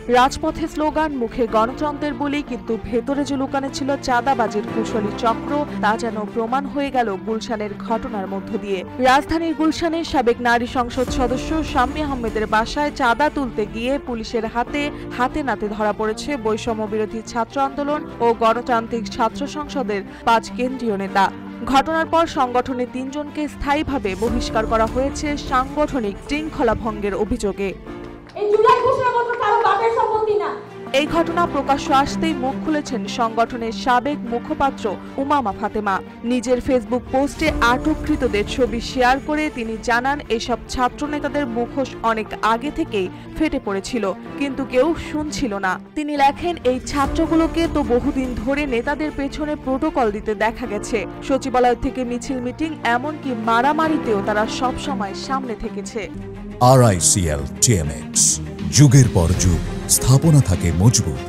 রাজপথে স্লোগান, মুখে গণতন্ত্রের বলি, কিন্তু ভেতরে যে লুকানো ছিল চাঁদাবাজির কুশলী চক্র তা যেন প্রমাণ হয়ে গেল গুলশানের ঘটনার মধ্য দিয়ে। রাজধানীর গুলশানের সাবেক নারী সংসদ সদস্য শাম্মী আহমেদের বাসায় চাঁদা তুলতে গিয়ে পুলিশের হাতে নাতে ধরা পড়েছে বৈষম্য বিরোধী ছাত্র আন্দোলন ও গণতান্ত্রিক ছাত্র সংসদের ৫ কেন্দ্রীয় নেতা। ঘটনার পর সংগঠনের ৩ জনকে স্থায়ীভাবে বহিষ্কার করা হয়েছে সাংগঠনিক শৃঙ্খলা ভঙ্গের অভিযোগে। এই ঘটনা প্রকাশ্য আসতেই মুখ খুলেছেন সংগঠনের সাবেক মুখপাত্র উমামা ফাতেমা। নিজের ফেসবুক পোস্টে আটককৃতদের ছবি শেয়ার করে তিনি জানান, এসব ছাত্র নেতাদের মুখোশ অনেক আগে থেকেই ফেটে পড়েছিল, কিন্তু কেউ শুনছিল না। তিনি লেখেন, এই ছাত্রগুলোকে তো বহুদিন ধরে নেতাদের পেছনে প্রোটোকল দিতে দেখা গেছে। সচিবালয় থেকে মিছিল, মিটিং, এমনকি মারামারিতেও তারা সবসময় সামনে থেকেছে। RICL TMX, যুগের পর যুগ স্থাপনা থাকে মজবুত।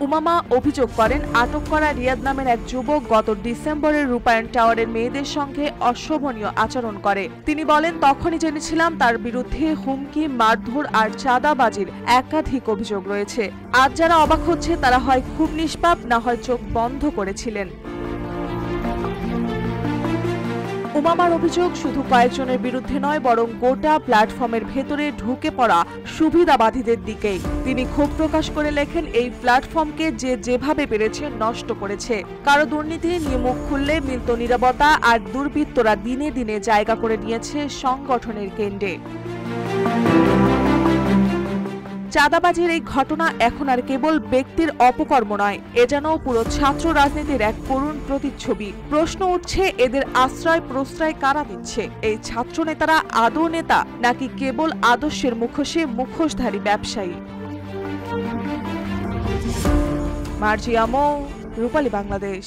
উমামা অভিযোগ করেন, আটক করা রিয়াদ নামের এক যুবক গত ডিসেম্বরে রূপায়ণ টাওয়ারের মেয়েদের সঙ্গে অশোভনীয় আচরণ করে। তিনি বলেন, তখনই জেনেছিলাম তার বিরুদ্ধে হুমকি, মারধর আর চাঁদাবাজির একাধিক অভিযোগ রয়েছে। আজ যারা অবাক হচ্ছে তারা হয় খুব নিষ্পাপ, না হয় চোখ বন্ধ করেছিলেন। উমামার অভিযোগ শুধু কয়েকজনের বিরুদ্ধে নয়, বরং গোটা প্ল্যাটফর্মের ভেতরে ঢুকে পড়া সুবিধাবাদীদের দিকেই। তিনি ক্ষোভ প্রকাশ করে লেখেন, এই প্ল্যাটফর্মকে যেভাবে পেরেছে নষ্ট করেছে। কারো দুর্নীতি নিয়ে মুখ খুললে মিলত নীরবতা, আর দুর্বৃত্তরা দিনে দিনে জায়গা করে নিয়েছে সংগঠনের কেন্দ্রে। চাঁদাবাজির এই ঘটনা এখন আর কেবল ব্যক্তির অপকর্ম নয়, এ যেন পুরো ছাত্র রাজনীতির এক করুণ প্রতিচ্ছবি। প্রশ্ন উঠছে, এদের আশ্রয় প্রশ্রয় কারা দিচ্ছে? এই ছাত্র নেতারা আদৌ নেতা, নাকি কেবল আদর্শের মুখোশে মুখোশধারী ব্যবসায়ী? মার্জিয়া মৌ, রূপালী বাংলাদেশ।